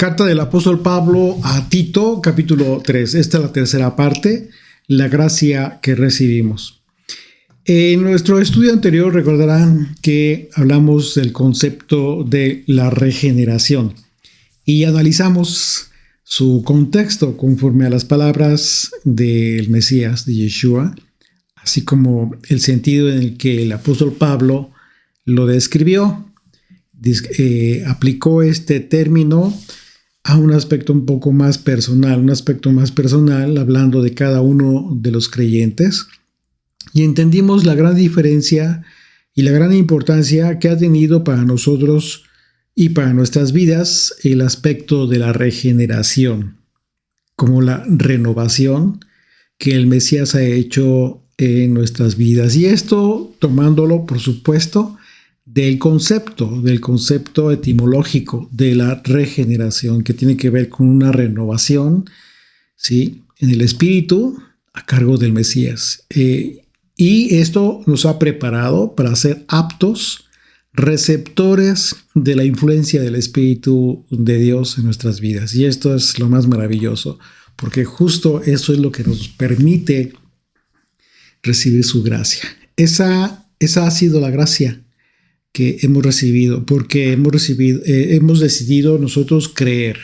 Carta del apóstol Pablo a Tito, capítulo 3. Esta es la tercera parte, la gracia que recibimos. En nuestro estudio anterior recordarán que hablamos del concepto de la regeneración y analizamos su contexto conforme a las palabras del Mesías, de Yeshua, así como el sentido en el que el apóstol Pablo lo describió. Aplicó este término a un aspecto un poco más personal, hablando de cada uno de los creyentes, y entendimos la gran diferencia y la gran importancia que ha tenido para nosotros y para nuestras vidas el aspecto de la regeneración, como la renovación que el Mesías ha hecho en nuestras vidas. Y esto tomándolo, por supuesto, del concepto etimológico de la regeneración, que tiene que ver con una renovación, ¿sí?, en el espíritu a cargo del Mesías. Y esto nos ha preparado para ser aptos receptores de la influencia del Espíritu de Dios en nuestras vidas. Y esto es lo más maravilloso, porque justo eso es lo que nos permite recibir su gracia. Esa ha sido la gracia que hemos recibido, porque hemos decidido nosotros creer,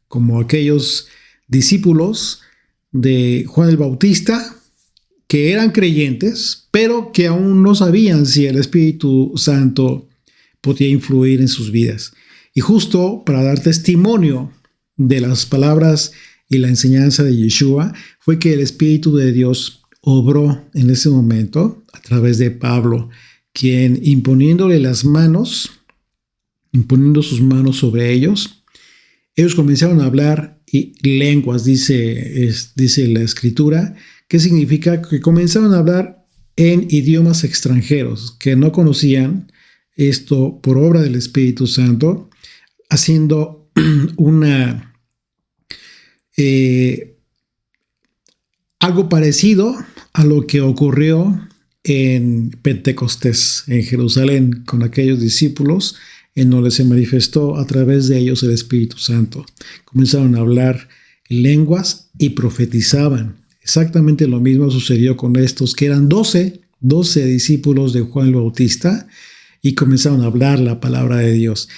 como aquellos discípulos de Juan el Bautista, que eran creyentes, pero que aún no sabían si el Espíritu Santo podía influir en sus vidas. Y justo para dar testimonio de las palabras y la enseñanza de Yeshua, fue que el Espíritu de Dios obró en ese momento a través de Pablo, quien imponiendo sus manos sobre ellos comenzaron a hablar lenguas, dice la Escritura, que significa que comenzaron a hablar en idiomas extranjeros que no conocían, esto por obra del Espíritu Santo, haciendo algo parecido a lo que ocurrió en Pentecostés, en Jerusalén, con aquellos discípulos, en donde se manifestó a través de ellos el Espíritu Santo. Comenzaron a hablar lenguas y profetizaban. Exactamente lo mismo sucedió con estos, que eran 12 discípulos de Juan el Bautista, y comenzaron a hablar la palabra de Dios.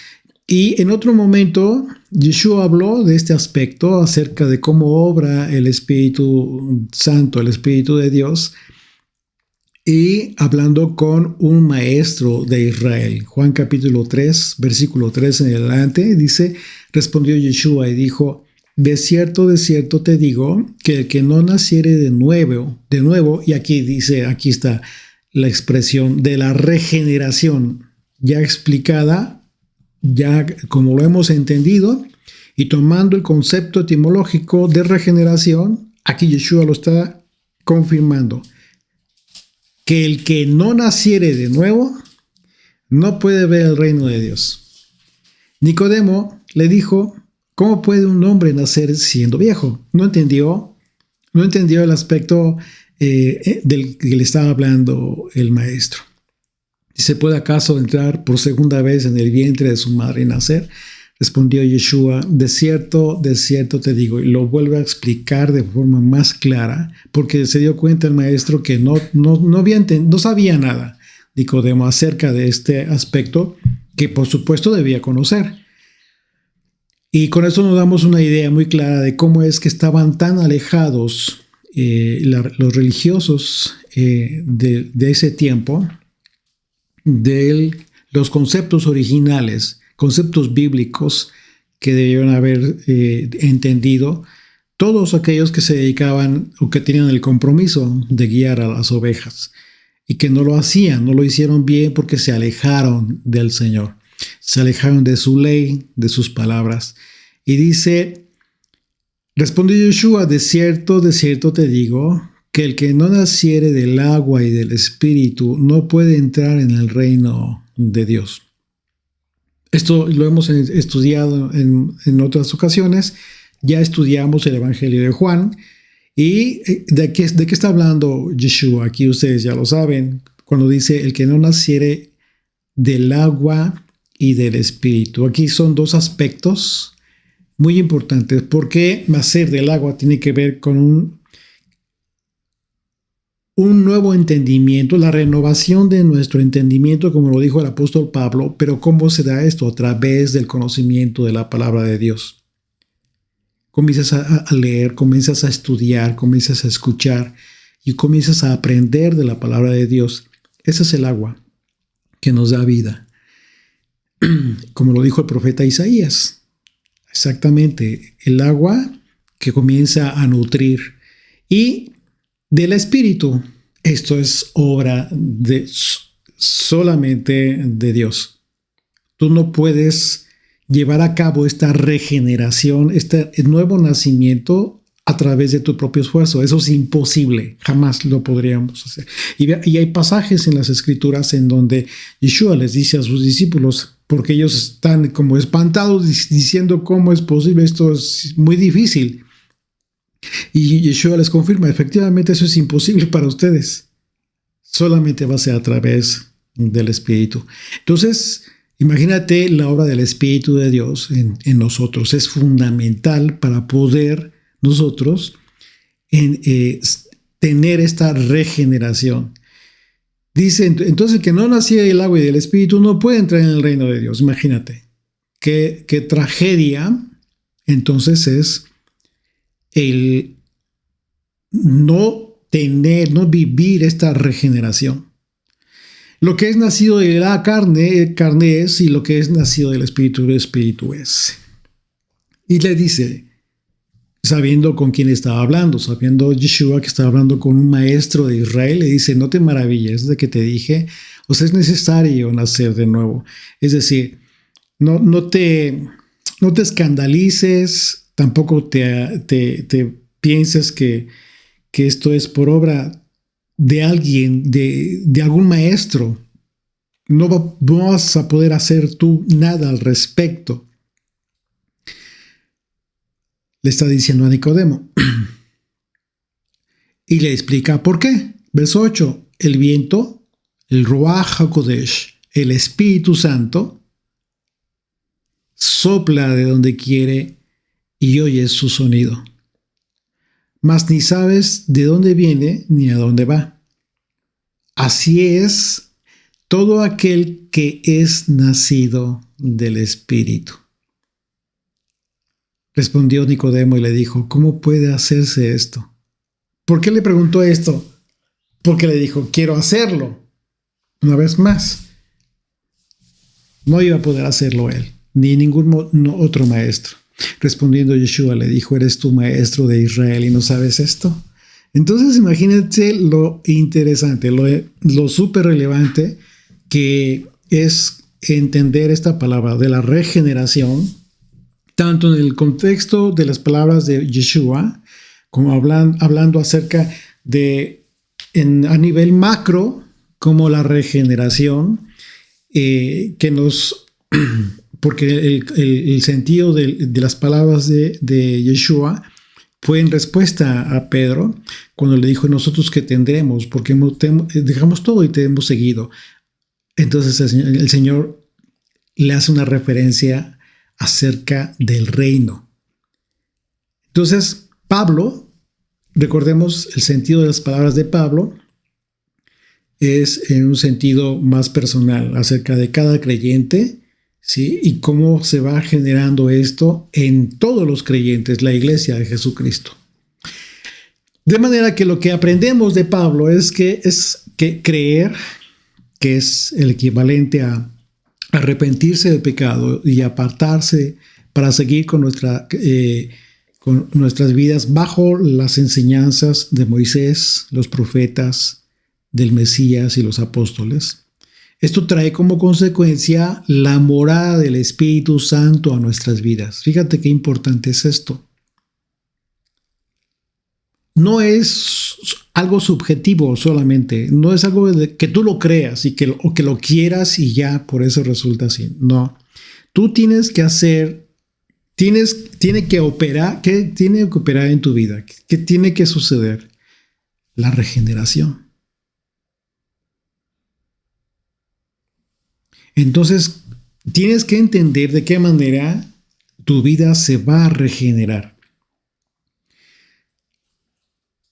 Y en otro momento, Yeshua habló de este aspecto, acerca de cómo obra el Espíritu Santo, el Espíritu de Dios, y hablando con un maestro de Israel. Juan capítulo 3, versículo 3 en adelante, dice: respondió Yeshua y dijo: de cierto te digo, que el que no naciere de nuevo, y aquí está la expresión de la regeneración, ya explicada, ya como lo hemos entendido, y tomando el concepto etimológico de regeneración, aquí Yeshua lo está confirmando, que el que no naciere de nuevo no puede ver el reino de Dios. Nicodemo le dijo: ¿cómo puede un hombre nacer siendo viejo? No entendió el aspecto del que le estaba hablando el maestro. ¿Se puede acaso entrar por segunda vez en el vientre de su madre y nacer? Respondió Yeshua: de cierto te digo. Y lo vuelve a explicar de forma más clara, porque se dio cuenta el maestro que no sabía nada, Nicodemo, acerca de este aspecto que por supuesto debía conocer. Y con eso nos damos una idea muy clara de cómo es que estaban tan alejados los religiosos de ese tiempo de los conceptos originales, conceptos bíblicos que debieron haber entendido todos aquellos que se dedicaban o que tenían el compromiso de guiar a las ovejas, y que no lo hicieron bien porque se alejaron del Señor, se alejaron de su ley, de sus palabras. Y dice: respondió Yeshua: de cierto te digo, que el que no naciere del agua y del Espíritu no puede entrar en el reino de Dios. Esto lo hemos estudiado en otras ocasiones. Ya estudiamos el Evangelio de Juan. ¿Y de qué está hablando Yeshua? Aquí ustedes ya lo saben, cuando dice: el que no naciere del agua y del Espíritu. Aquí son dos aspectos muy importantes, porque hacer del agua tiene que ver con un nuevo entendimiento, la renovación de nuestro entendimiento, como lo dijo el apóstol Pablo. Pero ¿cómo se da esto? A través del conocimiento de la palabra de Dios. Comienzas a leer, comienzas a estudiar, comienzas a escuchar y comienzas a aprender de la palabra de Dios. Ese es el agua que nos da vida. Como lo dijo el profeta Isaías. Exactamente, el agua que comienza a nutrir. Y del Espíritu, esto es obra solamente de Dios. Tú no puedes llevar a cabo esta regeneración, este nuevo nacimiento a través de tu propio esfuerzo. Eso es imposible, jamás lo podríamos hacer. Y hay pasajes en las Escrituras en donde Yeshua les dice a sus discípulos, porque ellos están como espantados diciendo cómo es posible, esto es muy difícil. Y Yeshua les confirma, efectivamente eso es imposible para ustedes. Solamente va a ser a través del Espíritu. Entonces, imagínate la obra del Espíritu de Dios en nosotros. Es fundamental para poder nosotros tener esta regeneración. Dice, entonces el que no nació del agua y del Espíritu no puede entrar en el reino de Dios. Imagínate. Qué tragedia entonces es el no vivir esta regeneración. Lo que es nacido de la carne es, y lo que es nacido del Espíritu, espíritu es. Y le dice, sabiendo con quién estaba hablando, sabiendo Yeshua que estaba hablando con un maestro de Israel, le dice, no te maravilles de que te dije, o sea, es necesario nacer de nuevo. Es decir, no te escandalices, tampoco te pienses que esto es por obra de alguien, de algún maestro. No vas a poder hacer tú nada al respecto. Le está diciendo a Nicodemo. Y le explica por qué. Verso 8. El viento, el Ruach HaKodesh, el Espíritu Santo, sopla de donde quiere y oyes su sonido. Mas ni sabes de dónde viene ni a dónde va. Así es todo aquel que es nacido del Espíritu. Respondió Nicodemo y le dijo, ¿cómo puede hacerse esto? ¿Por qué le preguntó esto? Porque le dijo, quiero hacerlo. Una vez más, no iba a poder hacerlo él, ni ningún otro maestro. Respondiendo Yeshua le dijo, ¿eres tú maestro de Israel y no sabes esto? Entonces imagínate lo interesante, lo súper relevante que es entender esta palabra de la regeneración, tanto en el contexto de las palabras de Yeshua, como hablando acerca de, a nivel macro, como la regeneración, que nos... Porque el sentido de las palabras de Yeshua fue en respuesta a Pedro cuando le dijo, nosotros que tendremos, porque dejamos todo y te hemos seguido. Entonces el Señor le hace una referencia acerca del reino. Entonces Pablo, recordemos el sentido de las palabras de Pablo, es en un sentido más personal acerca de cada creyente, ¿sí? Y cómo se va generando esto en todos los creyentes, la iglesia de Jesucristo. De manera que lo que aprendemos de Pablo es que creer, que es el equivalente a arrepentirse del pecado y apartarse para seguir con nuestras vidas bajo las enseñanzas de Moisés, los profetas, del Mesías y los apóstoles. Esto trae como consecuencia la morada del Espíritu Santo a nuestras vidas. Fíjate qué importante es esto. No es algo subjetivo solamente, no es algo que tú lo creas o que lo quieras y ya por eso resulta así. No, tú tienes que hacer, tiene que operar, ¿qué tiene que operar en tu vida? ¿Qué tiene que suceder? La regeneración. Entonces, tienes que entender de qué manera tu vida se va a regenerar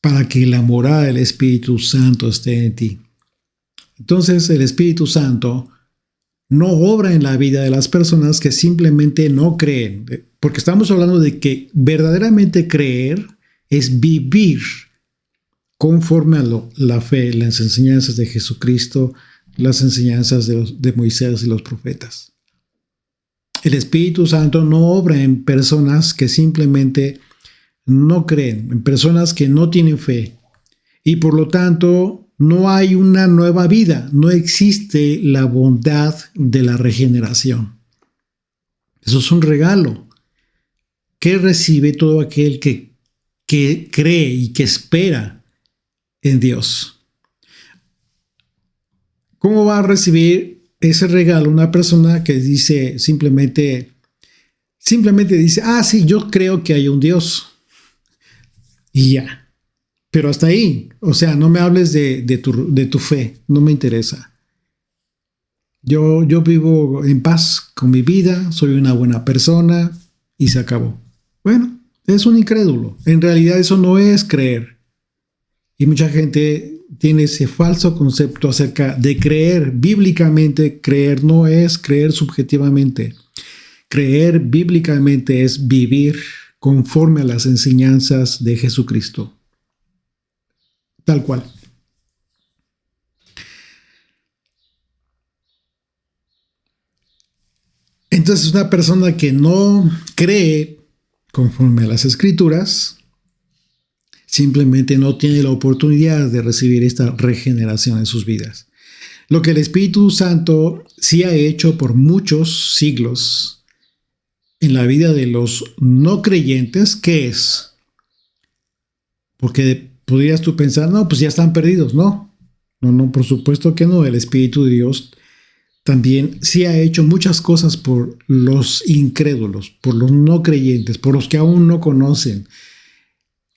para que la morada del Espíritu Santo esté en ti. Entonces el Espíritu Santo no obra en la vida de las personas que simplemente no creen, porque estamos hablando de que verdaderamente creer es vivir conforme a la fe, las enseñanzas de Jesucristo, las enseñanzas de Moisés y los profetas. El Espíritu Santo no obra en personas que simplemente no creen, en personas que no tienen fe, y por lo tanto no hay una nueva vida, no existe la bondad de la regeneración. Eso es un regalo que recibe todo aquel que cree y que espera en Dios. ¿Cómo va a recibir ese regalo una persona que dice simplemente dice, sí, yo creo que hay un Dios? Y ya. Pero hasta ahí, o sea, no me hables de tu fe, no me interesa. Yo vivo en paz con mi vida, soy una buena persona y se acabó. Bueno, es un incrédulo. En realidad eso no es creer. Y mucha gente tiene ese falso concepto acerca de creer. Bíblicamente, creer no es creer subjetivamente. Creer bíblicamente es vivir conforme a las enseñanzas de Jesucristo. Tal cual. Entonces, una persona que no cree conforme a las Escrituras, simplemente no tiene la oportunidad de recibir esta regeneración en sus vidas. Lo que el Espíritu Santo sí ha hecho por muchos siglos en la vida de los no creyentes, ¿qué es? Porque podrías tú pensar, no, pues ya están perdidos. No, por supuesto que no. El Espíritu de Dios también sí ha hecho muchas cosas por los incrédulos, por los no creyentes, por los que aún no conocen.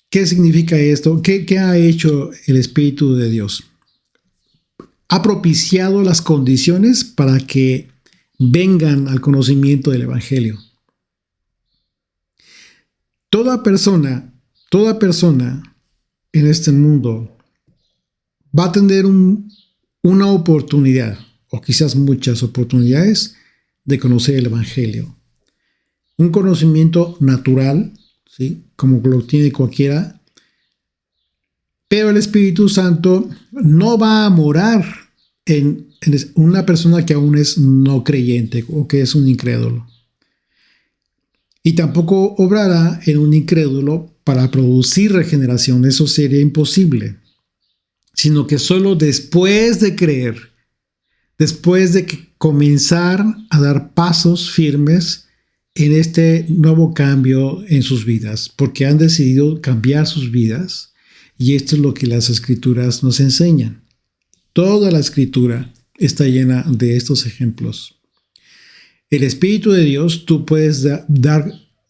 ¿Qué significa esto? ¿Qué ha hecho el Espíritu de Dios? Ha propiciado las condiciones para que vengan al conocimiento del Evangelio. Toda persona en este mundo va a tener una oportunidad, o quizás muchas oportunidades, de conocer el Evangelio. Un conocimiento natural, ¿sí?, como lo tiene cualquiera, pero el Espíritu Santo no va a morar en una persona que aún es no creyente o que es un incrédulo. Y tampoco obrará en un incrédulo para producir regeneración, eso sería imposible, sino que solo después de creer, después de comenzar a dar pasos firmes en este nuevo cambio en sus vidas, porque han decidido cambiar sus vidas, y esto es lo que las Escrituras nos enseñan. Toda la Escritura está llena de estos ejemplos. El Espíritu de Dios, tú puedes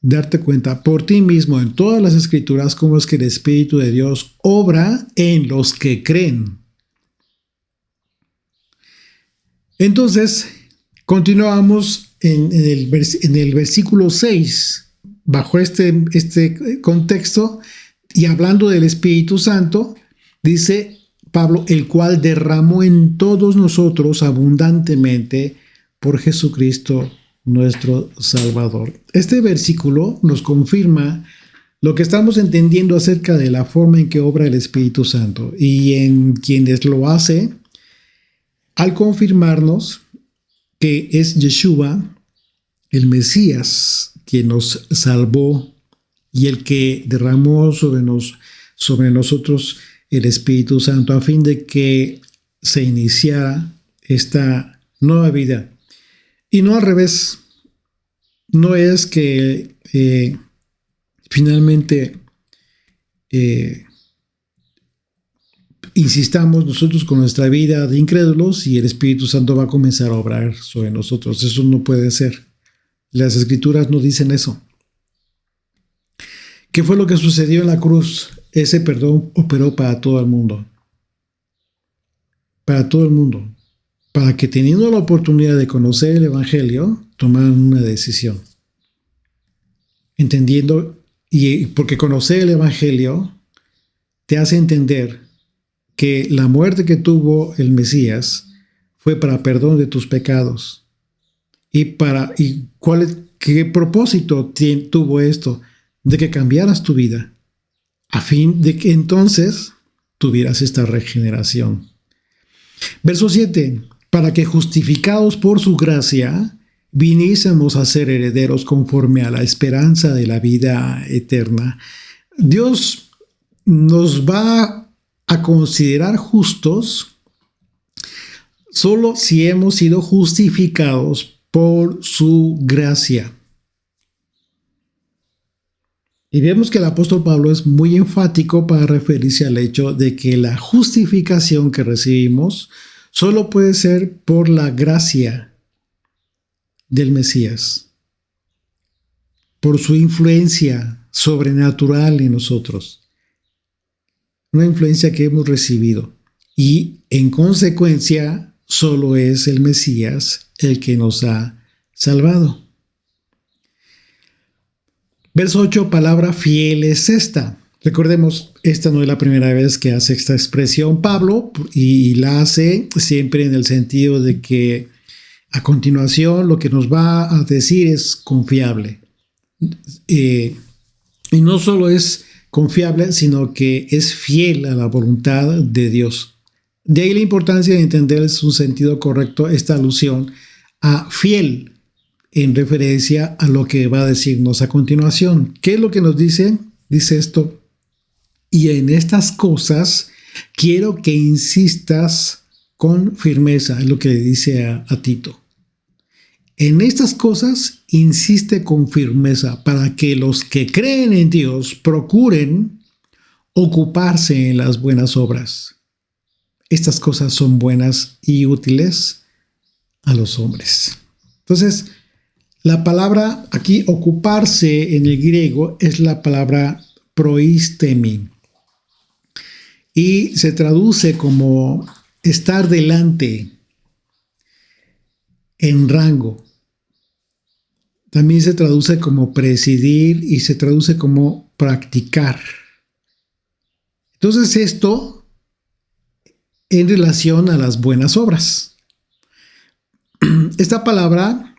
darte cuenta por ti mismo en todas las Escrituras cómo es que el Espíritu de Dios obra en los que creen. Entonces, continuamos en el versículo 6, bajo este contexto, y hablando del Espíritu Santo, dice Pablo, el cual derramó en todos nosotros abundantemente por Jesucristo nuestro Salvador. Este versículo nos confirma lo que estamos entendiendo acerca de la forma en que obra el Espíritu Santo y en quienes lo hace, al confirmarnos que es Yeshua, el Mesías, quien nos salvó y el que derramó sobre nosotros el Espíritu Santo a fin de que se iniciara esta nueva vida. Y no al revés. No es que finalmente insistamos nosotros con nuestra vida de incrédulos y el Espíritu Santo va a comenzar a obrar sobre nosotros. Eso no puede ser. Las Escrituras no dicen eso. ¿Qué fue lo que sucedió en la cruz? Ese perdón operó para todo el mundo. Para todo el mundo. Para que teniendo la oportunidad de conocer el Evangelio, tomaran una decisión. entendiendo, y porque conocer el Evangelio te hace entender que la muerte que tuvo el Mesías fue para perdón de tus pecados. ¿Qué propósito tuvo esto? De que cambiaras tu vida, a fin de que entonces tuvieras esta regeneración. Verso 7. Para que justificados por su gracia, viniésemos a ser herederos conforme a la esperanza de la vida eterna. Dios nos va a considerar justos solo si hemos sido justificados por su gracia. Y vemos que el apóstol Pablo es muy enfático para referirse al hecho de que la justificación que recibimos solo puede ser por la gracia del Mesías, por su influencia sobrenatural en nosotros, una influencia que hemos recibido. Y en consecuencia, solo es el Mesías el que nos ha salvado. Verso 8, palabra fiel es esta. Recordemos, esta no es la primera vez que hace esta expresión Pablo, y la hace siempre en el sentido de que a continuación lo que nos va a decir es confiable. Y no solo es confiable, sino que es fiel a la voluntad de Dios. De ahí la importancia de entender en su sentido correcto esta alusión a fiel, en referencia a lo que va a decirnos a continuación. ¿Qué es lo que nos dice? Dice esto: y en estas cosas quiero que insistas con firmeza, es lo que le dice a Tito. En estas cosas insiste con firmeza para que los que creen en Dios procuren ocuparse en las buenas obras. Estas cosas son buenas y útiles a los hombres. Entonces, la palabra aquí ocuparse en el griego es la palabra proistemi y se traduce como estar delante, en rango. También se traduce como presidir y se traduce como practicar. Entonces esto en relación a las buenas obras. Esta palabra,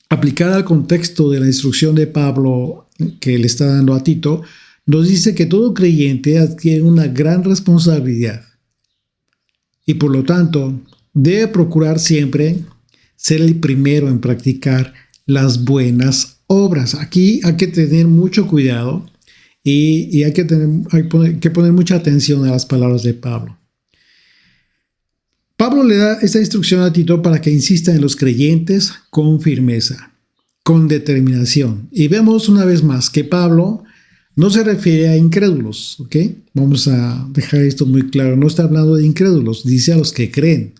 aplicada al contexto de la instrucción de Pablo que le está dando a Tito, nos dice que todo creyente adquiere una gran responsabilidad y por lo tanto debe procurar siempre ser el primero en practicar las buenas obras. Aquí hay que tener mucho cuidado y hay que poner mucha atención a las palabras de Pablo. Pablo le da esta instrucción a Tito para que insista en los creyentes con firmeza, con determinación. Y vemos una vez más que Pablo no se refiere a incrédulos, ¿ok? Vamos a dejar esto muy claro. No está hablando de incrédulos, dice a los que creen.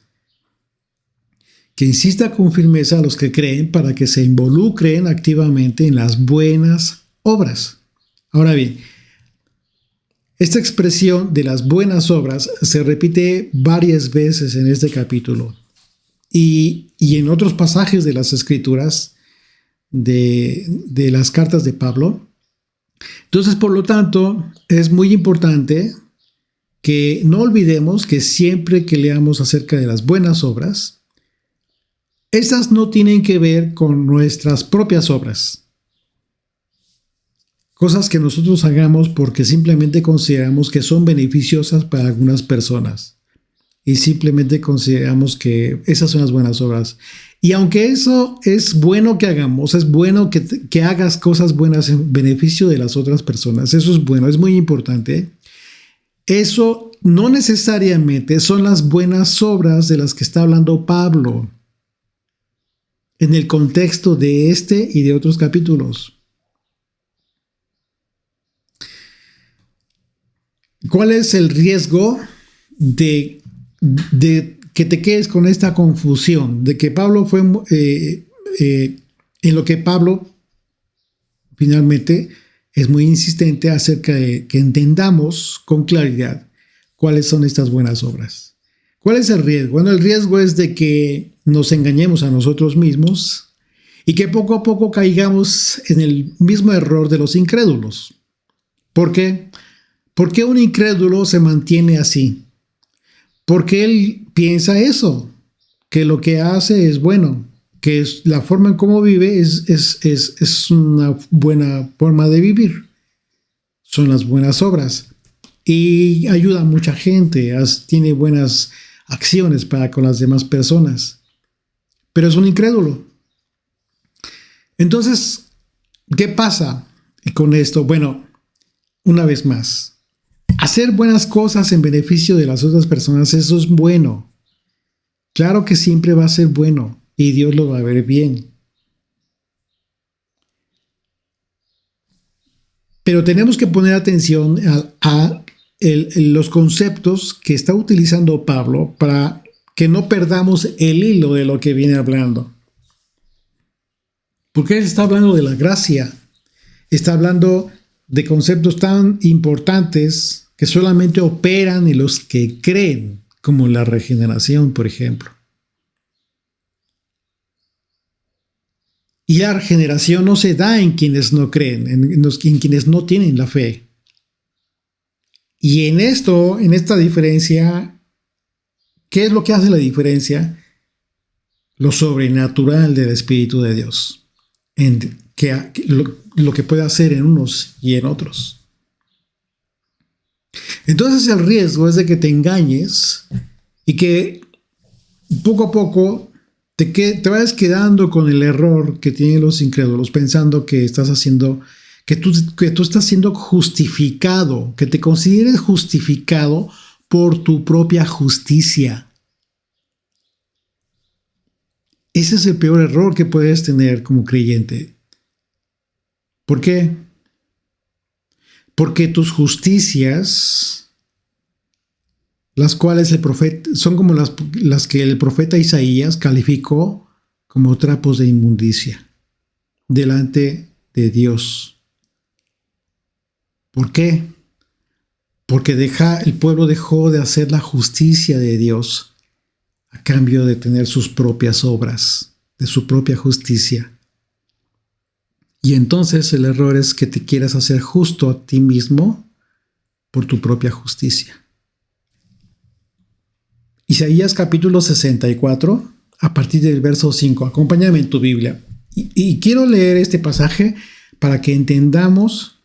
Que insista con firmeza a los que creen para que se involucren activamente en las buenas obras. Ahora bien, esta expresión de las buenas obras se repite varias veces en este capítulo y en otros pasajes de las Escrituras de las cartas de Pablo. Entonces, por lo tanto, es muy importante que no olvidemos que siempre que leamos acerca de las buenas obras, estas no tienen que ver con nuestras propias obras. Cosas que nosotros hagamos porque simplemente consideramos que son beneficiosas para algunas personas. Y simplemente consideramos que esas son las buenas obras. Y aunque eso es bueno que hagamos, es bueno que hagas cosas buenas en beneficio de las otras personas. Eso es bueno, es muy importante. Eso no necesariamente son las buenas obras de las que está hablando Pablo en el contexto de este y de otros capítulos. ¿Cuál es el riesgo de que te quedes con esta confusión? De que Pablo fue, en lo que Pablo finalmente es muy insistente acerca de que entendamos con claridad cuáles son estas buenas obras. ¿Cuál es el riesgo? Bueno, el riesgo es de que nos engañemos a nosotros mismos y que poco a poco caigamos en el mismo error de los incrédulos. ¿Por qué? ¿Por qué un incrédulo se mantiene así? Porque él piensa eso, que lo que hace es bueno, que es la forma en cómo vive es una buena forma de vivir. Son las buenas obras. Y ayuda a mucha gente, tiene buenas acciones para con las demás personas. Pero es un incrédulo. Entonces, ¿qué pasa con esto? Bueno, una vez más, hacer buenas cosas en beneficio de las otras personas, eso es bueno. Claro que siempre va a ser bueno y Dios lo va a ver bien. Pero tenemos que poner atención a los conceptos que está utilizando Pablo para que no perdamos el hilo de lo que viene hablando. Porque él está hablando de la gracia, está hablando de conceptos tan importantes que solamente operan en los que creen, como la regeneración, por ejemplo. Y la regeneración no se da en quienes no creen, en quienes no tienen la fe. Y en esta diferencia, ¿qué es lo que hace la diferencia? Lo sobrenatural del Espíritu de Dios. Lo que puede hacer en unos y en otros. Entonces el riesgo es de que te engañes y que poco a poco te vayas quedando con el error que tienen los incrédulos, pensando que estás haciendo, que tú estás siendo justificado, que te consideres justificado por tu propia justicia. Ese es el peor error que puedes tener como creyente. ¿Por qué? Porque tus justicias, las cuales el profeta, son como las que el profeta Isaías calificó como trapos de inmundicia delante de Dios. ¿Por qué? Porque el pueblo dejó de hacer la justicia de Dios a cambio de tener sus propias obras, de su propia justicia. Y entonces el error es que te quieras hacer justo a ti mismo por tu propia justicia. Isaías capítulo 64, a partir del verso 5. Acompáñame en tu Biblia. Y quiero leer este pasaje para que entendamos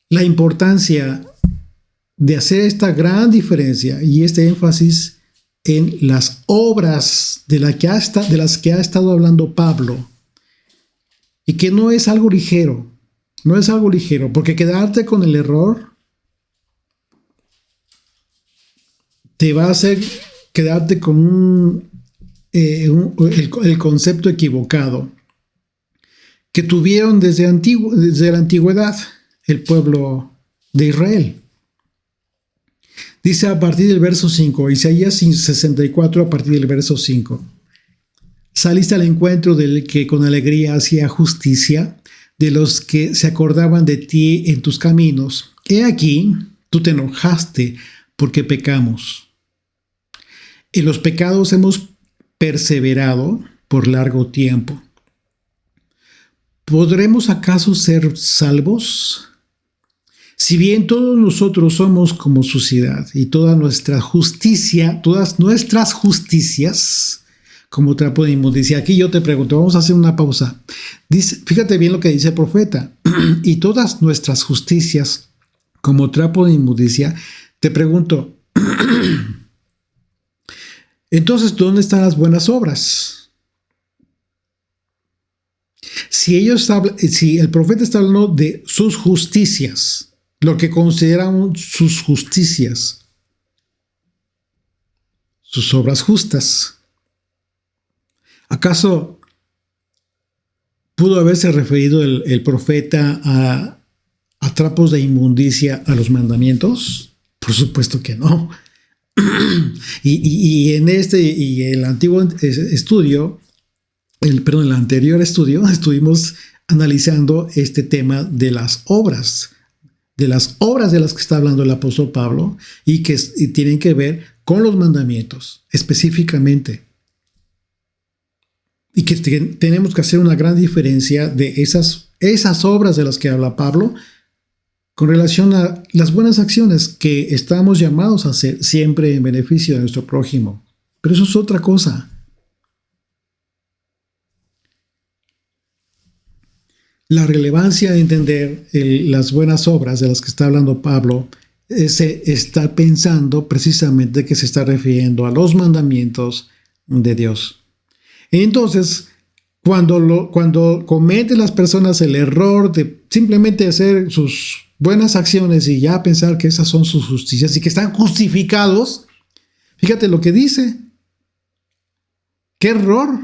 la importancia de hacer esta gran diferencia y este énfasis en las obras de las que ha estado hablando Pablo. Y que no es algo ligero, porque quedarte con el error te va a hacer quedarte con el concepto equivocado que tuvieron desde la antigüedad el pueblo de Israel. Dice a partir del verso 5, Isaías 64 a partir del verso 5. Saliste al encuentro del que con alegría hacía justicia, de los que se acordaban de ti en tus caminos. He aquí, tú te enojaste porque pecamos. En los pecados hemos perseverado por largo tiempo. ¿Podremos acaso ser salvos? Si bien todos nosotros somos como suciedad y todas nuestras justicias como trapo de inmundicia. Aquí yo te pregunto, vamos a hacer una pausa. Fíjate bien lo que dice el profeta. Y todas nuestras justicias como trapo de inmundicia. Te pregunto, entonces, ¿dónde están las buenas obras? Si el profeta está hablando de sus justicias, lo que consideran sus justicias, sus obras justas, ¿acaso pudo haberse referido el profeta a trapos de inmundicia a los mandamientos? Por supuesto que no. Y en el anterior estudio, estuvimos analizando este tema de las obras de las que está hablando el apóstol Pablo y que tienen que ver con los mandamientos específicamente. y que tenemos que hacer una gran diferencia de esas obras de las que habla Pablo con relación a las buenas acciones que estamos llamados a hacer siempre en beneficio de nuestro prójimo. Pero eso es otra cosa. La relevancia de entender las buenas obras de las que está hablando Pablo se está pensando precisamente que se está refiriendo a los mandamientos de Dios. Entonces, cuando cometen las personas el error de simplemente hacer sus buenas acciones y ya pensar que esas son sus justicias y que están justificados, fíjate lo que dice. ¡Qué error!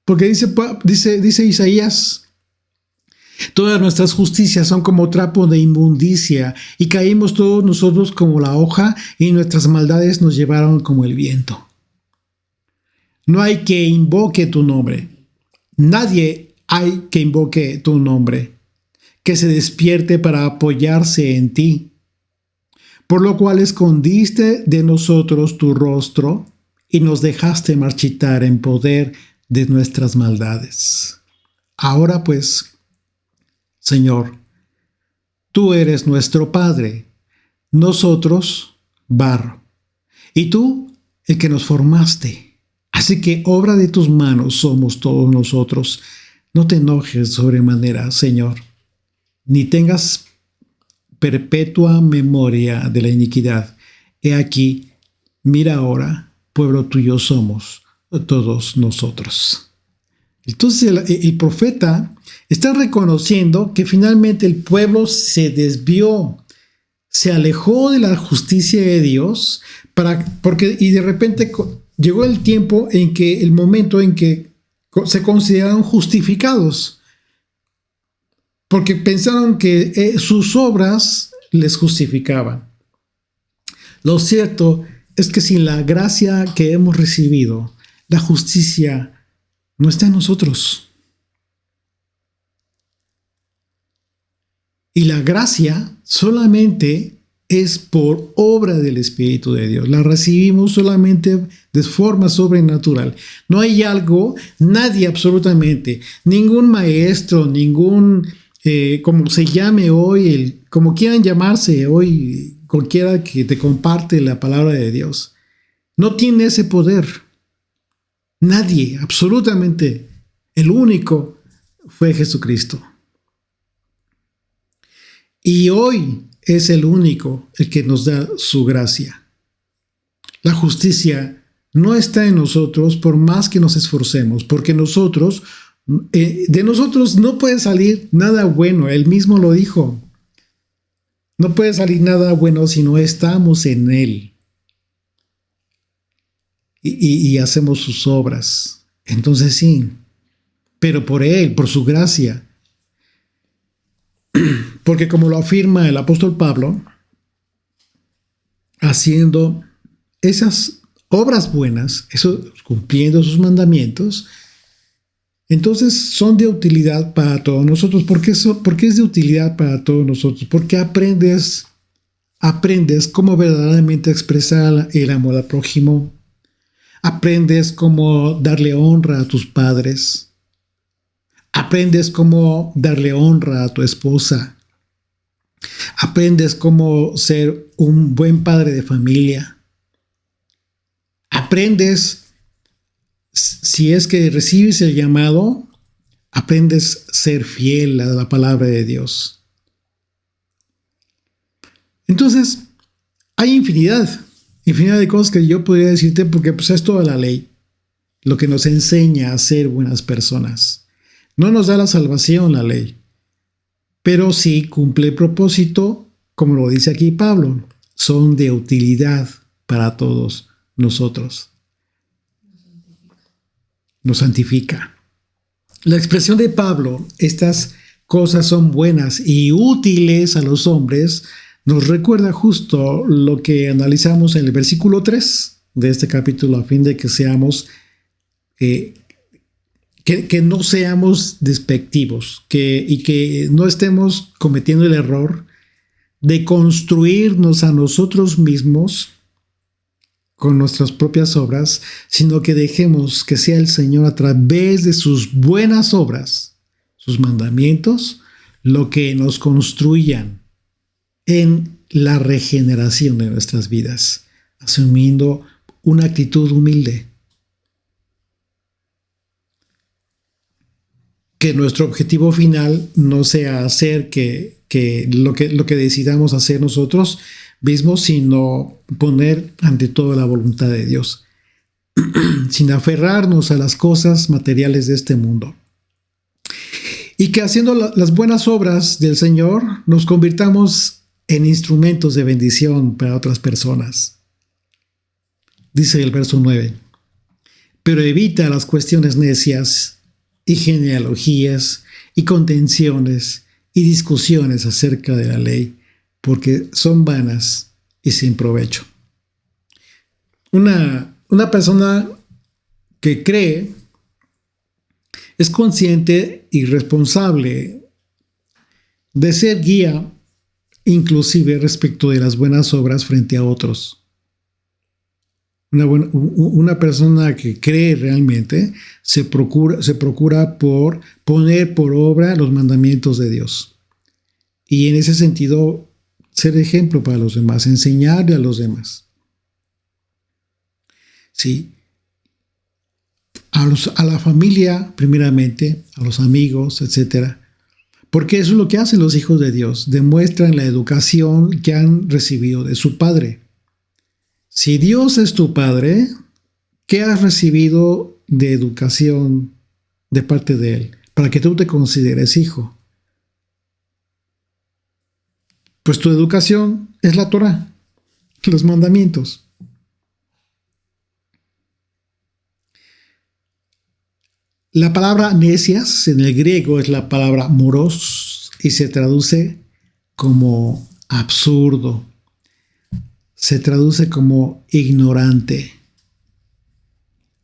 Porque dice Isaías: todas nuestras justicias son como trapo de inmundicia, y caímos todos nosotros como la hoja, y nuestras maldades nos llevaron como el viento. No hay que invoque tu nombre. Nadie hay que invoque tu nombre, que se despierte para apoyarse en ti. Por lo cual escondiste de nosotros tu rostro y nos dejaste marchitar en poder de nuestras maldades. Ahora pues, Señor, tú eres nuestro Padre, nosotros barro, y tú el que nos formaste. Así que obra de tus manos somos todos nosotros. No te enojes sobremanera, Señor, ni tengas perpetua memoria de la iniquidad. He aquí, mira ahora, pueblo tuyo somos todos nosotros. Entonces el profeta está reconociendo que finalmente el pueblo se desvió, se alejó de la justicia de Dios, y de repente llegó el momento en que se consideraron justificados, porque pensaron que sus obras les justificaban. Lo cierto es que sin la gracia que hemos recibido, la justicia no está en nosotros. Y la gracia solamente es por obra del Espíritu de Dios. La recibimos solamente de forma sobrenatural. No hay nadie absolutamente, ningún maestro, ningún, como se llame hoy, como quieran llamarse hoy, cualquiera que te comparte la palabra de Dios, no tiene ese poder. Nadie, absolutamente. El único fue Jesucristo. Y hoy es el único el que nos da su gracia. La justicia no está en nosotros por más que nos esforcemos, porque de nosotros no puede salir nada bueno. Él mismo lo dijo. No puede salir nada bueno si no estamos en Él y hacemos sus obras. Entonces sí, pero por Él, por su gracia. Porque como lo afirma el apóstol Pablo, haciendo esas obras buenas, cumpliendo sus mandamientos, entonces son de utilidad para todos nosotros. ¿Por qué es de utilidad para todos nosotros? Porque aprendes cómo verdaderamente expresar el amor al prójimo. Aprendes cómo darle honra a tus padres. Aprendes cómo darle honra a tu esposa. Aprendes cómo ser un buen padre de familia. Aprendes, si es que recibes el llamado, aprendes a ser fiel a la palabra de Dios. Entonces, hay infinidad de cosas que yo podría decirte, porque pues es toda la ley lo que nos enseña a ser buenas personas. No nos da la salvación la ley, pero sí cumple el propósito, como lo dice aquí Pablo, son de utilidad para todos nosotros. Nos santifica. La expresión de Pablo, estas cosas son buenas y útiles a los hombres, nos recuerda justo lo que analizamos en el versículo 3 de este capítulo, a fin de que seamos, que no seamos despectivos, y que no estemos cometiendo el error de construirnos a nosotros mismos con nuestras propias obras, sino que dejemos que sea el Señor a través de sus buenas obras, sus mandamientos, lo que nos construyan en la regeneración de nuestras vidas, asumiendo una actitud humilde. Que nuestro objetivo final no sea hacer que lo que decidamos hacer nosotros mismos, sino poner ante todo la voluntad de Dios, sin aferrarnos a las cosas materiales de este mundo. Y que haciendo las buenas obras del Señor nos convirtamos en instrumentos de bendición para otras personas. Dice el verso 9, pero evita las cuestiones necias y genealogías y contenciones y discusiones acerca de la ley, porque son vanas y sin provecho. Una persona que cree es consciente y responsable de ser guía, inclusive respecto de las buenas obras frente a otros. Una persona que cree realmente se procura por poner por obra los mandamientos de Dios. Y en ese sentido, ser ejemplo para los demás, enseñarle a los demás. Sí. A la familia, primeramente, a los amigos, etc. Porque eso es lo que hacen los hijos de Dios. Demuestran la educación que han recibido de su Padre. Si Dios es tu Padre, ¿qué has recibido de educación de parte de Él para que tú te consideres hijo? Pues tu educación es la Torá, los mandamientos. La palabra necias en el griego es la palabra moros y se traduce como absurdo. Se traduce como ignorante.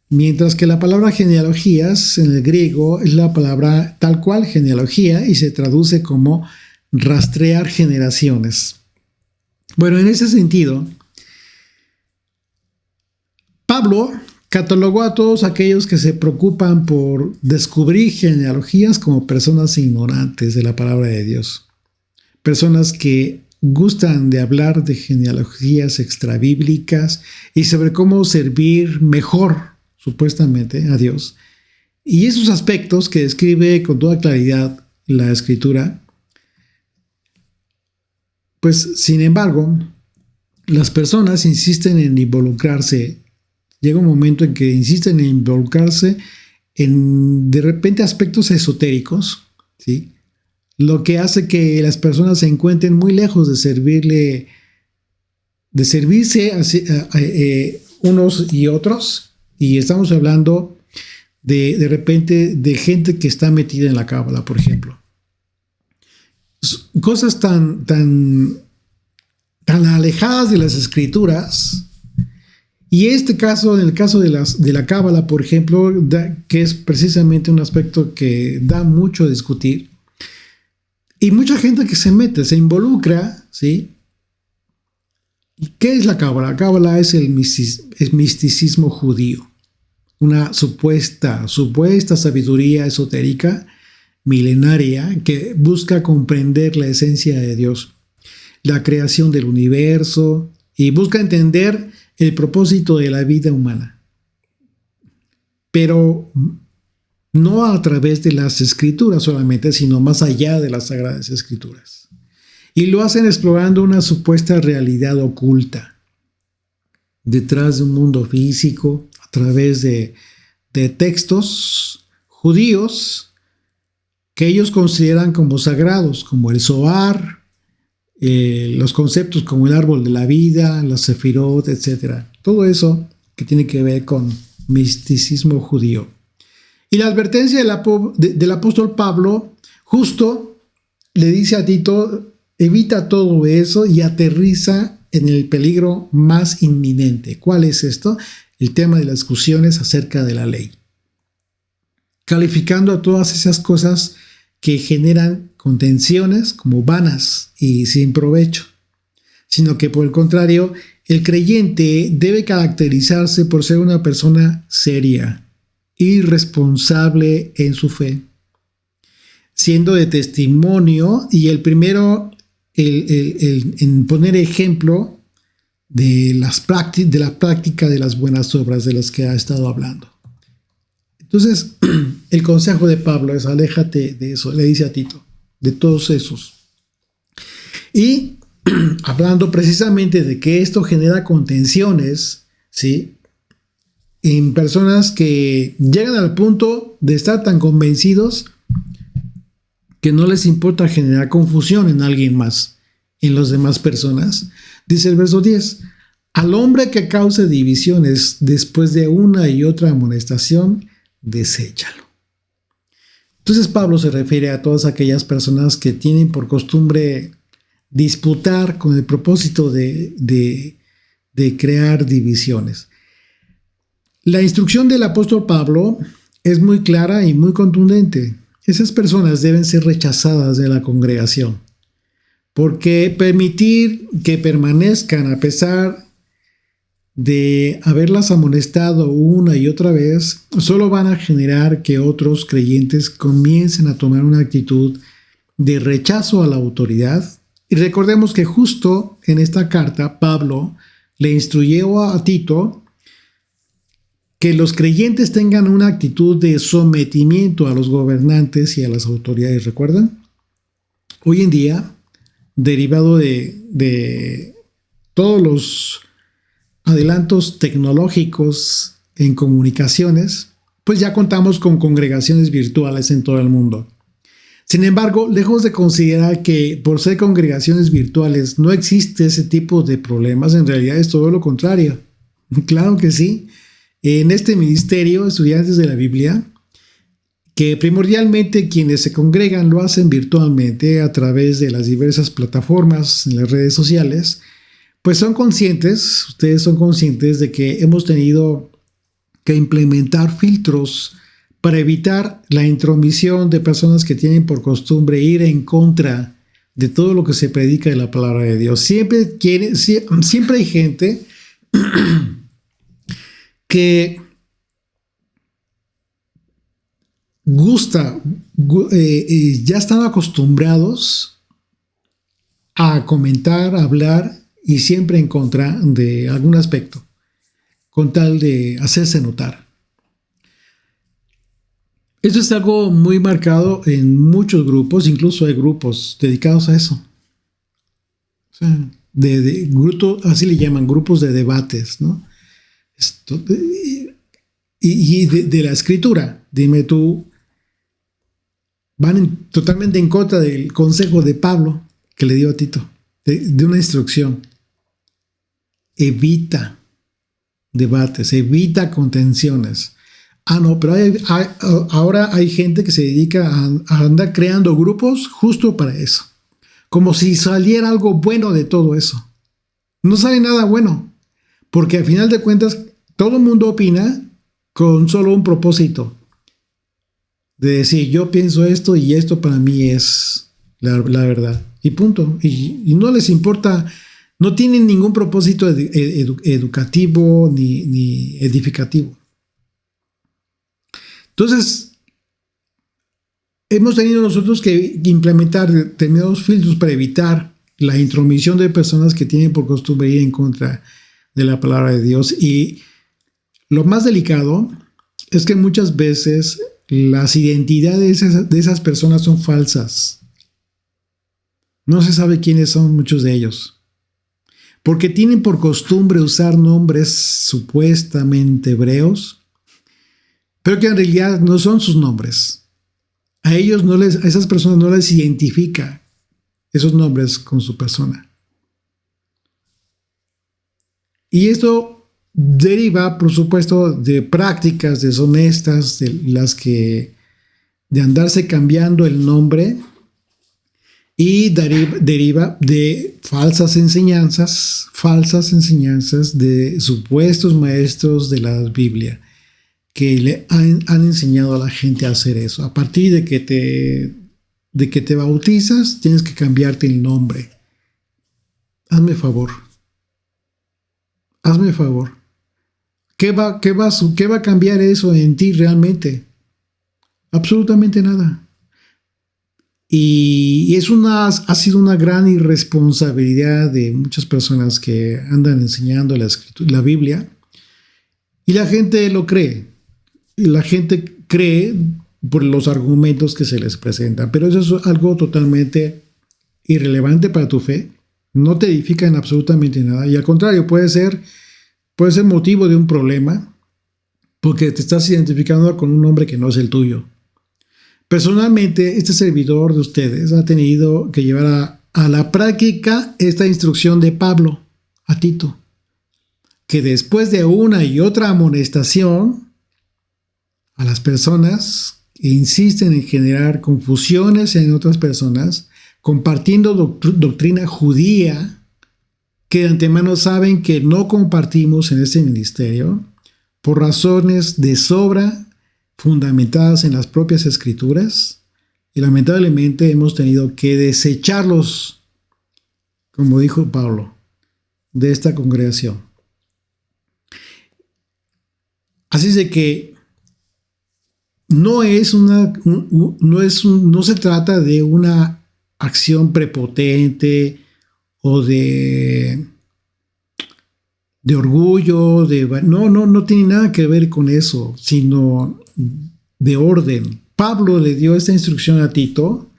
Mientras que la palabra genealogías en el griego es la palabra tal cual genealogía y se traduce como rastrear generaciones. Bueno, en ese sentido, Pablo catalogó a todos aquellos que se preocupan por descubrir genealogías como personas ignorantes de la palabra de Dios. Personas que gustan de hablar de genealogías extrabíblicas y sobre cómo servir mejor, supuestamente, a Dios. Y esos aspectos que describe con toda claridad la Escritura, pues, sin embargo, las personas insisten en involucrarse. Llega un momento en que insisten en involucrarse en, de repente, aspectos esotéricos, ¿sí? Lo que hace que las personas se encuentren muy lejos de servirse unos y otros. Y estamos hablando de repente de gente que está metida en la cábala, por ejemplo. Cosas tan alejadas de las Escrituras. Y este caso, en el caso de la cábala, por ejemplo, que es precisamente un aspecto que da mucho a discutir. Y mucha gente que se mete, se involucra, ¿sí? ¿Qué es la cábala? La cábala es el misticismo judío. Una supuesta sabiduría esotérica, milenaria, que busca comprender la esencia de Dios, la creación del universo, y busca entender el propósito de la vida humana. Pero no a través de las Escrituras solamente, sino más allá de las Sagradas Escrituras. Y lo hacen explorando una supuesta realidad oculta detrás de un mundo físico, a través de textos judíos que ellos consideran como sagrados, como el Zohar, los conceptos como el árbol de la vida, los sefirot, etc. Todo eso que tiene que ver con misticismo judío. Y la advertencia del apóstol Pablo justo le dice a Tito, evita todo eso y aterriza en el peligro más inminente. ¿Cuál es esto? El tema de las discusiones acerca de la ley. Calificando a todas esas cosas que generan contenciones como vanas y sin provecho, sino que por el contrario el creyente debe caracterizarse por ser una persona seria y responsable en su fe, siendo de testimonio y el primero en poner ejemplo de la práctica de las buenas obras de las que ha estado hablando. Entonces, el consejo de Pablo es: aléjate de eso, le dice a Tito, de todos esos. Y hablando precisamente de que esto genera contenciones, ¿sí?, en personas que llegan al punto de estar tan convencidos que no les importa generar confusión en alguien más, en las demás personas. Dice el verso 10: al hombre que cause divisiones después de una y otra amonestación, deséchalo. Entonces Pablo se refiere a todas aquellas personas que tienen por costumbre disputar con el propósito de crear divisiones. La instrucción del apóstol Pablo es muy clara y muy contundente. Esas personas deben ser rechazadas de la congregación, porque permitir que permanezcan a pesar de haberlas amonestado una y otra vez, solo van a generar que otros creyentes comiencen a tomar una actitud de rechazo a la autoridad. Y recordemos que justo en esta carta Pablo le instruyó a Tito que los creyentes tengan una actitud de sometimiento a los gobernantes y a las autoridades. ¿Recuerdan? Hoy en día, derivado de todos los adelantos tecnológicos en comunicaciones, pues ya contamos con congregaciones virtuales en todo el mundo. Sin embargo, lejos de considerar que por ser congregaciones virtuales no existe ese tipo de problemas, en realidad es todo lo contrario. Claro que sí. En este ministerio, estudiantes de la Biblia, que primordialmente quienes se congregan lo hacen virtualmente a través de las diversas plataformas en las redes sociales, pues ustedes son conscientes de que hemos tenido que implementar filtros para evitar la intromisión de personas que tienen por costumbre ir en contra de todo lo que se predica de la palabra de Dios. Siempre hay gente que ya están acostumbrados a comentar, a hablar y siempre en contra de algún aspecto, con tal de hacerse notar. Esto es algo muy marcado en muchos grupos, incluso hay grupos dedicados a eso. O sea, así le llaman, grupos de debates, ¿no? De la escritura, dime tú, van totalmente en contra del consejo de Pablo que le dio a Tito, de una instrucción. Evita debates, evita contenciones. No, pero ahora hay gente que se dedica a andar creando grupos justo para eso. Como si saliera algo bueno de todo eso. No sale nada bueno, porque al final de cuentas todo el mundo opina con solo un propósito. De decir, yo pienso esto y esto para mí es la verdad. Y punto. Y no les importa. No tienen ningún propósito educativo ni edificativo. Entonces, hemos tenido nosotros que implementar determinados filtros para evitar la intromisión de personas que tienen por costumbre ir en contra de la palabra de Dios. Y lo más delicado es que muchas veces las identidades de esas personas son falsas. No se sabe quiénes son muchos de ellos. Porque tienen por costumbre usar nombres supuestamente hebreos, pero que en realidad no son sus nombres. A esas personas no les identifica esos nombres con su persona. Y esto deriva, por supuesto, de prácticas deshonestas, de andarse cambiando el nombre. Y deriva de falsas enseñanzas de supuestos maestros de la Biblia que le han enseñado a la gente a hacer eso. A partir de que te bautizas, tienes que cambiarte el nombre. Hazme favor. Hazme favor. ¿Qué va a cambiar eso en ti realmente? Absolutamente nada. Y ha sido una gran irresponsabilidad de muchas personas que andan enseñando la Biblia, y la gente lo cree. Y la gente cree por los argumentos que se les presentan, pero eso es algo totalmente irrelevante para tu fe. No te edifica en absolutamente nada, y al contrario, puede ser motivo de un problema porque te estás identificando con un nombre que no es el tuyo. Personalmente, este servidor de ustedes ha tenido que llevar a la práctica esta instrucción de Pablo a Tito, que después de una y otra amonestación a las personas que insisten en generar confusiones en otras personas, compartiendo doctrina judía que de antemano saben que no compartimos en este ministerio, por razones de sobra fundamentadas en las propias escrituras, y lamentablemente hemos tenido que desecharlos, como dijo Pablo, de esta congregación. Así es de que no se trata de una acción prepotente o de orgullo, no tiene nada que ver con eso, sino de orden. Pablo le dio esta instrucción a Tito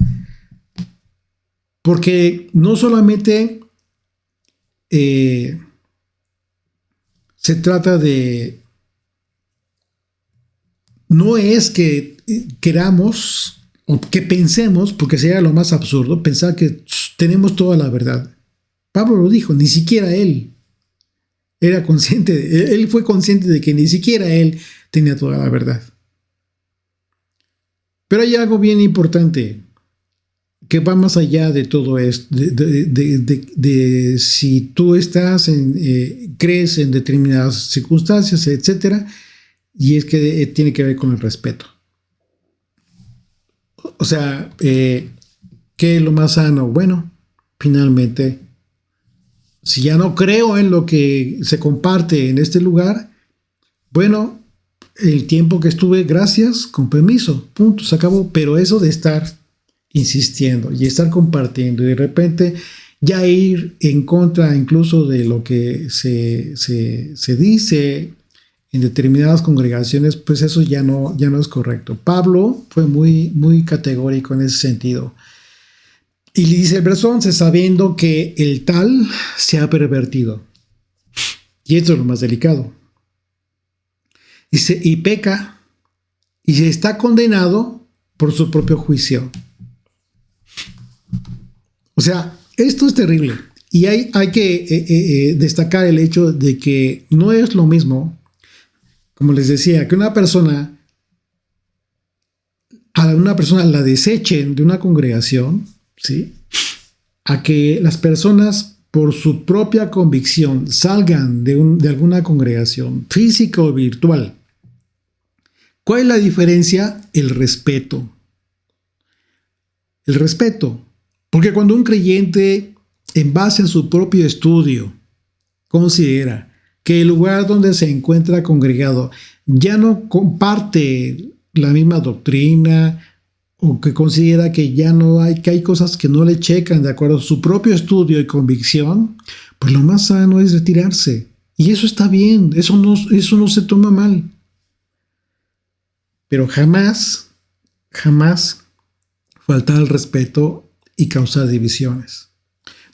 porque no solamente se trata de, no es que queramos o que pensemos, porque sería lo más absurdo, pensar que tenemos toda la verdad. Pablo lo dijo, ni siquiera él era consciente, él fue consciente de que ni siquiera él tenía toda la verdad. Pero hay algo bien importante que va más allá de todo esto, de si tú crees en determinadas circunstancias, etcétera, y es que tiene que ver con el respeto. O sea, ¿qué es lo más sano? Bueno, finalmente, si ya no creo en lo que se comparte en este lugar, bueno, el tiempo que estuve, gracias, con permiso, punto, se acabó. Pero eso de estar insistiendo y estar compartiendo y de repente ya ir en contra incluso de lo que se dice en determinadas congregaciones, pues eso ya no es correcto. Pablo fue muy, muy categórico en ese sentido. Y le dice el verso 11, sabiendo que el tal se ha pervertido. Y esto es lo más delicado. Dice, y peca, y se está condenado por su propio juicio. O sea, esto es terrible. Y hay que destacar el hecho de que no es lo mismo, como les decía, que a una persona la desechen de una congregación, ¿sí?, a que las personas por su propia convicción salgan de alguna congregación, física o virtual. ¿Cuál es la diferencia? El respeto. El respeto. Porque cuando un creyente, en base a su propio estudio, considera que el lugar donde se encuentra congregado ya no comparte la misma doctrina, o que considera que que hay cosas que no le checan de acuerdo a su propio estudio y convicción, pues lo más sano es retirarse. Y eso está bien, eso no se toma mal. Pero jamás faltar al respeto y causar divisiones.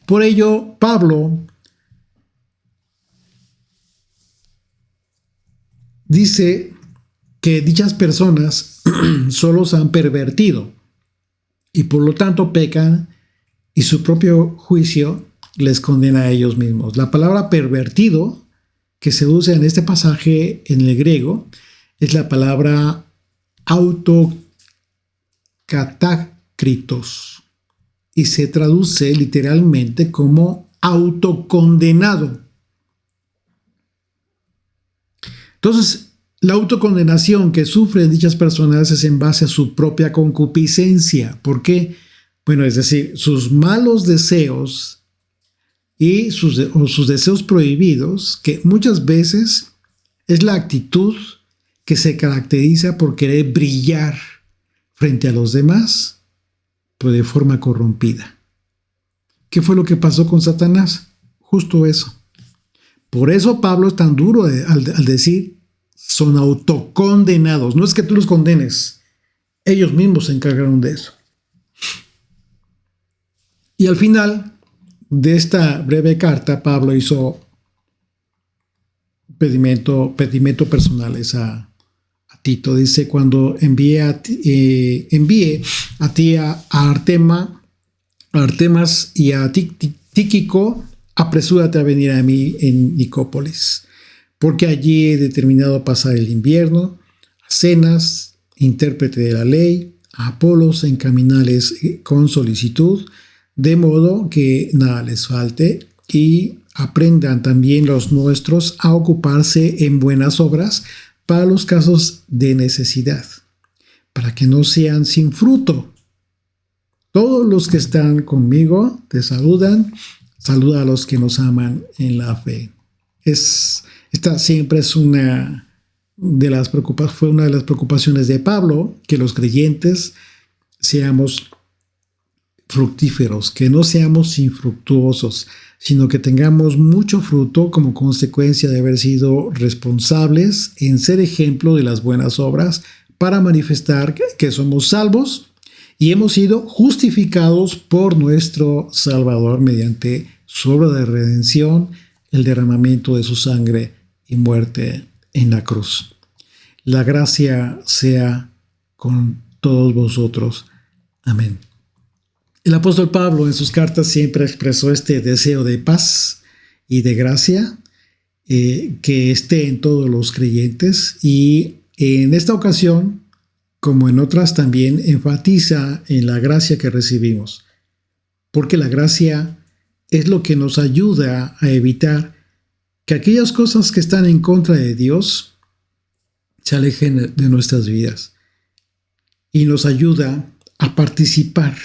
Por ello, Pablo dice que dichas personas solo se han pervertido y por lo tanto pecan, y su propio juicio les condena a ellos mismos. La palabra pervertido que se usa en este pasaje en el griego es la palabra autocatácritos y se traduce literalmente como autocondenado. Entonces, la autocondenación que sufren dichas personas es en base a su propia concupiscencia. ¿Por qué? Bueno, es decir, sus malos deseos y sus deseos prohibidos, que muchas veces es la actitud que se caracteriza por querer brillar frente a los demás, pero de forma corrompida. ¿Qué fue lo que pasó con Satanás? Justo eso. Por eso Pablo es tan duro al decir, son autocondenados. No es que tú los condenes, ellos mismos se encargaron de eso. Y al final de esta breve carta, Pablo hizo pedimento personales a Tito. Dice, cuando envíe a ti a Artemas y a Tíquico, apresúrate a venir a mí en Nicópolis, porque allí he determinado pasar el invierno. A Zenas, intérprete de la ley, a Apolos, encaminarles con solicitud, de modo que nada les falte, y aprendan también los nuestros a ocuparse en buenas obras para los casos de necesidad, para que no sean sin fruto. Todos los que están conmigo te saludan. Saluda a los que nos aman en la fe. Esta siempre es fue una de las preocupaciones de Pablo, que los creyentes seamos fructíferos, que no seamos infructuosos, sino que tengamos mucho fruto como consecuencia de haber sido responsables en ser ejemplo de las buenas obras para manifestar que somos salvos y hemos sido justificados por nuestro Salvador mediante su obra de redención, el derramamiento de su sangre y muerte en la cruz. La gracia sea con todos vosotros. Amén. El apóstol Pablo en sus cartas siempre expresó este deseo de paz y de gracia que esté en todos los creyentes, y en esta ocasión, como en otras, también enfatiza en la gracia que recibimos, porque la gracia es lo que nos ayuda a evitar que aquellas cosas que están en contra de Dios se alejen de nuestras vidas, y nos ayuda a participar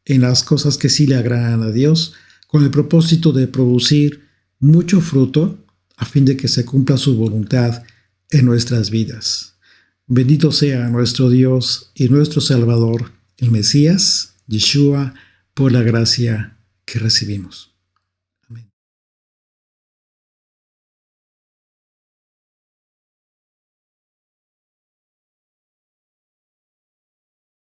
en las cosas que sí le agradan a Dios, con el propósito de producir mucho fruto a fin de que se cumpla su voluntad en nuestras vidas. Bendito sea nuestro Dios y nuestro Salvador, el Mesías, Yeshua, por la gracia que recibimos.